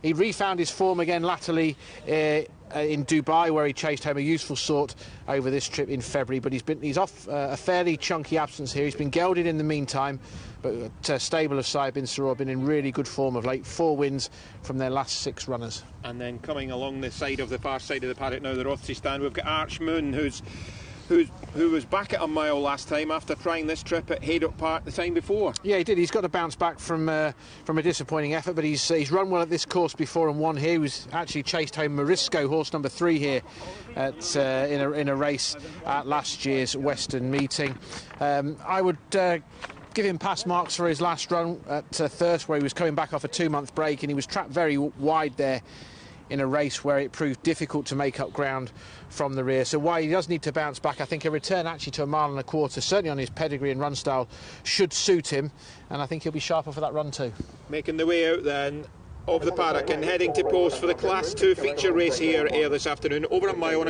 He refound his form again latterly in Dubai, where he chased home a useful sort over this trip in February, but he's off a fairly chunky absence here. He's been gelded in the meantime, but stable of Saib bin Saror been in really good form of late. 4 wins from their last 6 runners. And then coming along the side of the far side of the paddock now, the Rothsey stand, we've got Arch Moon, who was back at a mile last time after trying this trip at Haydock Park the time before. Yeah, he did. He's got to bounce back from a disappointing effort, but he's run well at this course before and won here. He was actually chased home Morisco, horse number 3 here at in a race at last year's Western meeting. I would give him pass marks for his last run at Thirst, where he was coming back off a 2-month break, and he was trapped very wide there in a race where it proved difficult to make up ground from the rear. So while he does need to bounce back, I think a return actually to 1.25 miles, certainly on his pedigree and run style, should suit him, and I think he'll be sharper for that run too. Making the way out then of the paddock and heading to post for the Class 2 feature race here this afternoon, over 1.25 miles.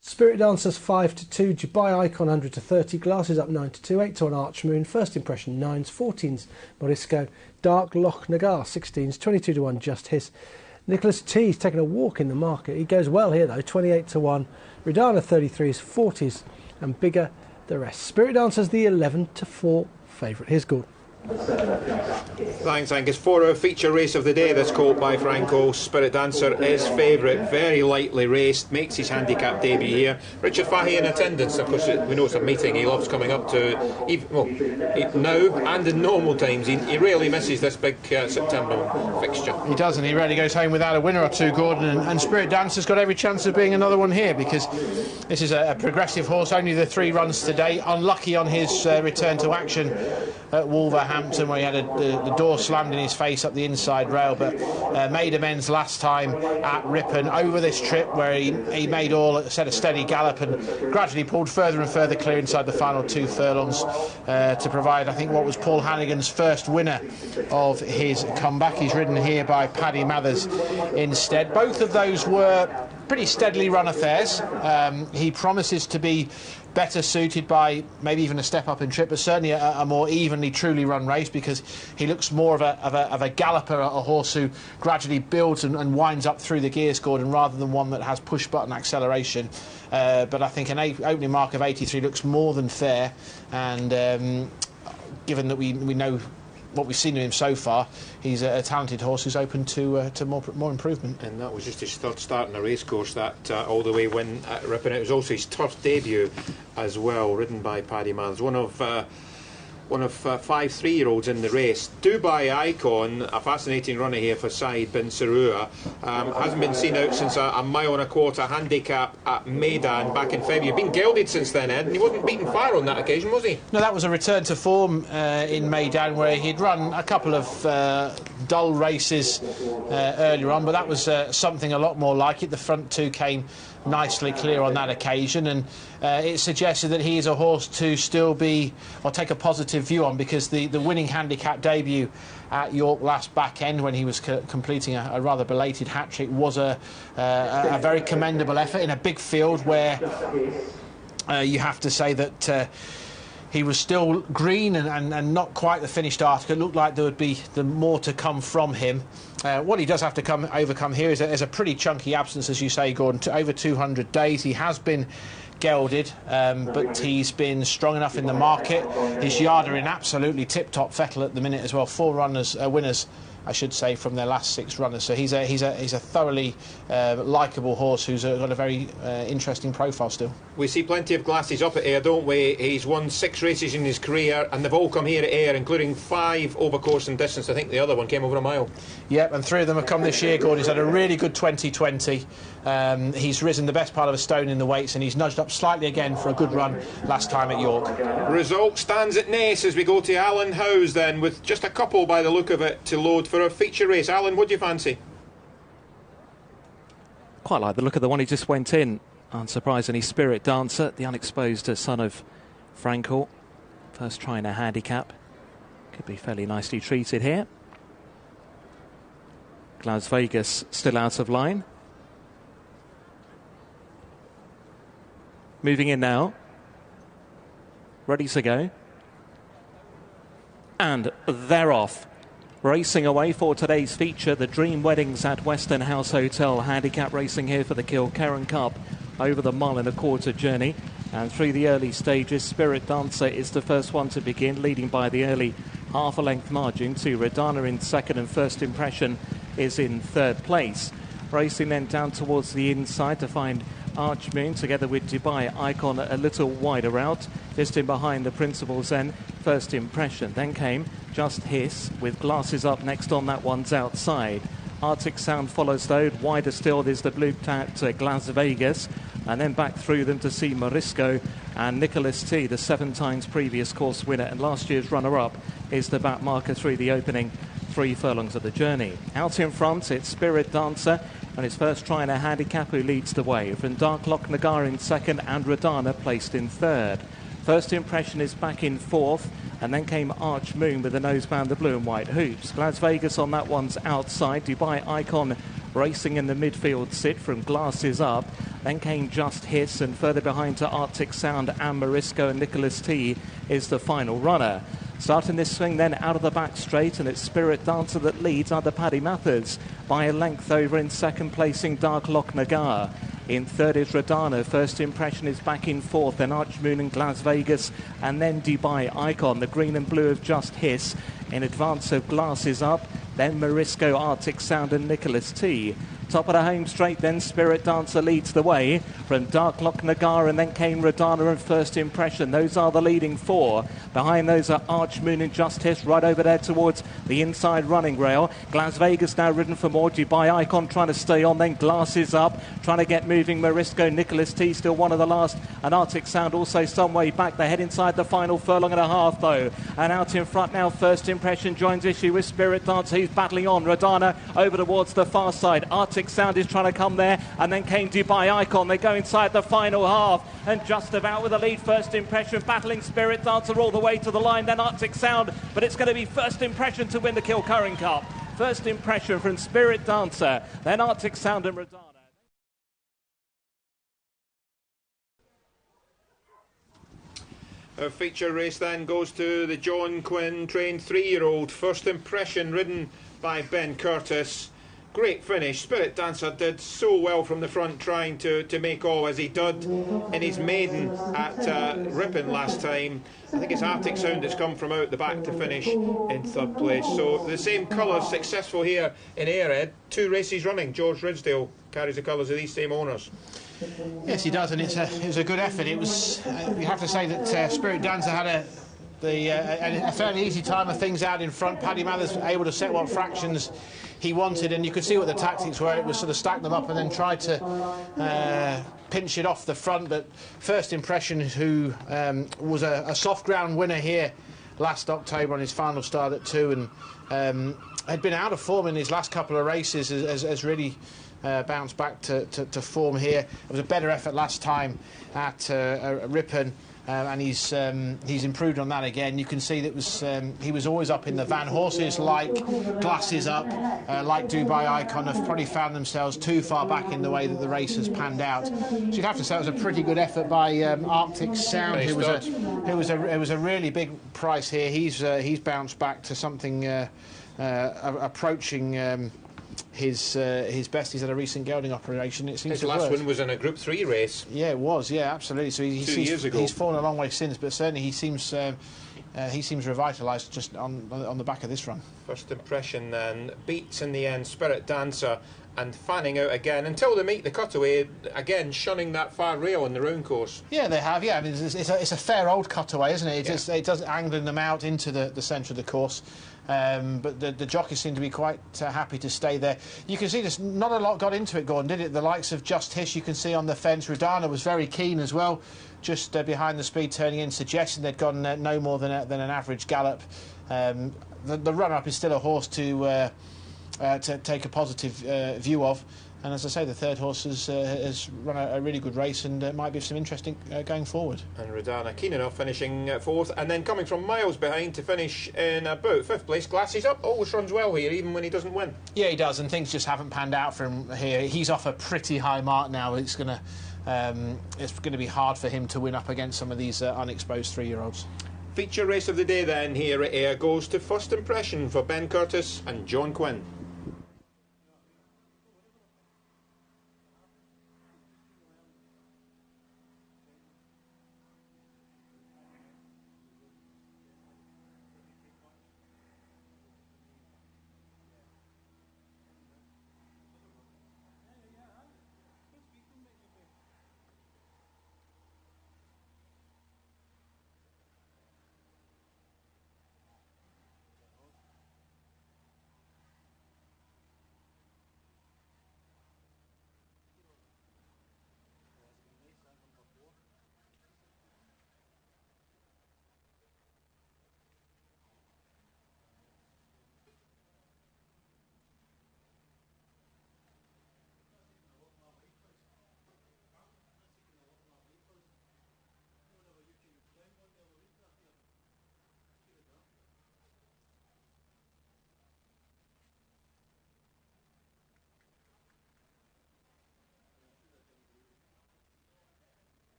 Spirit Dancers 5-2, Dubai Icon 100-30, Glasses up 9-2, 8-1 Arch Moon, First Impression 9s, 14s Morisco, Dark Loch Nagar 16s, 22-1 Just Hiss. Nicholas T's taking a walk in the market. He goes well here though, 28-1, Ridana 33s, 40s, and Bigger the rest. Spirit Dancers the 11-4 favourite. Here's Gordon. Thanks, Angus. For our feature race of the day, this colt by Franco, Spirit Dancer is favourite, very lightly raced, makes his handicap debut here. Richard Fahey in attendance. Of course, we know it's a meeting he loves coming up to, now and in normal times. He rarely misses this big September fixture. He doesn't. He rarely goes home without a winner or two, Gordon, and Spirit Dancer's got every chance of being another one here, because this is a progressive horse, only the 3 runs today, unlucky on his return to action at Wolverhampton, where he had the door slammed in his face up the inside rail, but made amends last time at Ripon. Over this trip, where he made all, set a steady gallop and gradually pulled further and further clear inside the final 2 furlongs to provide, I think, what was Paul Hannigan's first winner of his comeback. He's ridden here by Paddy Mathers instead. Both of those were pretty steadily run affairs. He promises to be better suited by maybe even a step up in trip, but certainly a more evenly, truly run race, because he looks more of a galloper, a horse who gradually builds and winds up through the gears, Gordon, rather than one that has push button acceleration. But I think an opening mark of 83 looks more than fair, and given that we know what we've seen of him so far, he's a talented horse who's open to more improvement. And that was just his third start in a racecourse, that all the way win at Ripon. It was also his turf debut as well, ridden by Paddy Manners. One of 5 3-year-olds in the race. Dubai Icon, a fascinating runner here for Saeed bin Sarua. Hasn't been seen out since a 1.25 mile handicap at Meydan back in February. Been gelded since then, Ed, and he wasn't beaten fire on that occasion, was he? No, that was a return to form in Meydan, where he'd run a couple of dull races earlier on, but that was something a lot more like it. The front two came nicely clear on that occasion, and it suggested that he is a horse to still be, or take a positive view on, because the winning handicap debut at York last back end, when he was completing a rather belated hat-trick, was a very commendable effort in a big field where you have to say that he was still green and not quite the finished article. It looked like there would be more to come from him. What he does have to overcome here is a pretty chunky absence, as you say, Gordon, to over 200 days. He has been gelded, but he's been strong enough in the market. His yard are in absolutely tip-top fettle at the minute as well. 4 winners, I should say, from their last 6 runners. So he's a thoroughly likeable horse who's got a very interesting profile still. We see plenty of glasses up at Ayr, don't we? He's won 6 races in his career, and they've all come here at Ayr, including 5 over course and distance. I think the other one came over a mile. Yep, and 3 of them have come this year, Gordon. He's had a really good 2020. He's risen the best part of a stone in the weights, and he's nudged up slightly again for a good run last time at York. Result stands at Naas as we go to Allen House then, with just a couple by the look of it to load for our feature race. Alan, what do you fancy? Quite like the look of the one he just went in. Unsurprisingly, Spirit Dancer, the unexposed son of Frankel. First trying a handicap. Could be fairly nicely treated here. Las Vegas still out of line. Moving in now. Ready to go. And they're off. Racing away for today's feature, the Dream Weddings at Western House Hotel. Handicap racing here for the Kilkerran Cup over the 1.25 mile journey. And through the early stages, Spirit Dancer is the first one to begin, leading by the early half a length margin to Radana in second, and First Impression is in third place. Racing then down towards the inside to find Archmoon together with Dubai Icon a little wider out. Just in behind the Principals then, First Impression. Then came Just Hiss with Glasses Up next on that one's outside. Arctic Sound follows though. Wider still there's the blue tapped Las Vegas. And then back through them to see Morisco and Nicholas T, the 7 times previous course winner and last year's runner-up, is the back marker through the opening 3 furlongs of the journey. Out in front, it's Spirit Dancer, and it's first trying a handicap who leads the way. From Dark Loch Nagar in second and Radana placed in third. First Impression is back in fourth, and then came Arch Moon with the noseband, the blue and white hoops. Las Vegas on that one's outside. Dubai Icon racing in the midfield sit from Glasses Up. Then came Just Hiss, and further behind to Arctic Sound and Morisco, and Nicholas T is the final runner. Starting this swing then out of the back straight, and it's Spirit Dancer that leads under Paddy Mathers by a length over in second placing Dark Loch Nagar. In third is Radana. First Impression is back in fourth, then Archmoon and Las Vegas, and then Dubai Icon. The green and blue of Just Hiss in advance of Glasses Up, then Morisco, Arctic Sound and Nicholas T. Top of the home straight, then Spirit Dancer leads the way from Dark Loch Nagar, and then came Radana and First Impression. Those are the leading 4. Behind those are Archmoon and Just Hiss right over there towards the inside running rail. Las Vegas now ridden for more. Dubai Icon trying to stay on, then Glasses Up, trying to get moving. Morisco, Nicholas T still one of the last, and Arctic Sound also some way back. They head inside the final furlong and a half though. And out in front now, First Impression joins issue with Spirit Dancer. He's battling on. Radana over towards the far side. Arctic Sound is trying to come there, and then came Dubai Icon. They go inside the final half, and just about with the lead. First Impression battling Spirit Dancer all the way to the line, then Arctic Sound, but it's going to be First Impression to win the Kilkerran Cup. First Impression from Spirit Dancer, then Arctic Sound and Radana. Our feature race then goes to the John Quinn trained 3-year-old. First Impression, ridden by Ben Curtis. Great finish. Spirit Dancer did so well from the front, trying to make all as he did in his maiden at Ripon last time. I think it's Arctic Sound that's come from out the back to finish in third place. So the same colours successful here in Aired. 2 races running. George Ridsdale carries the colours of these same owners. Yes, he does, and it was a good effort. It was. You have to say that Spirit Dancer had a fairly easy time of things out in front. Paddy Mathers able to set what fractions he wanted, and you could see what the tactics were. It was sort of stack them up and then try to pinch it off the front. But First Impression, who was a soft ground winner here last October on his final start at 2, and had been out of form in his last couple of races, has really bounced back to form here. It was a better effort last time at Ripon. And he's improved on that again. You can see that he was always up in the van. Horses like Glasses Up, like Dubai Icon, have probably found themselves too far back in the way that the race has panned out. So you'd have to say it was a pretty good effort by Arctic Sound. It was a really big price here. He's bounced back to something approaching his best. He's had a recent gelding operation. It seems his last one was in a Group 3 race. Yeah, it was. Yeah, absolutely. So 2 years ago. He's fallen a long way since, but certainly he seems revitalised just on the back of this run. First Impression then beats in the end Spirit Dancer, and fanning out again until they meet the cutaway, again shunning that far rail on the round course. Yeah, they have. Yeah, I mean, it's a fair old cutaway, isn't it? It does angling them out into the centre of the course. But the jockeys seem to be quite happy to stay there. You can see there's not a lot got into it, Gordon, did it? The likes of Just Hish, you can see on the fence. Rudana was very keen as well, just behind the speed turning in, suggesting they'd gone no more than an average gallop. The run-up is still a horse to take a positive view of. And as I say, the third horse has run a really good race, and might be some interesting going forward. And Rodana keen enough, finishing fourth, and then coming from miles behind to finish in about fifth place. Glasses Up always runs well here, even when he doesn't win. Yeah, he does, and things just haven't panned out for him here. He's off a pretty high mark now. It's going to be hard for him to win up against some of these unexposed 3-year-olds. Feature race of the day then here at Ayr goes to First Impression for Ben Curtis and John Quinn.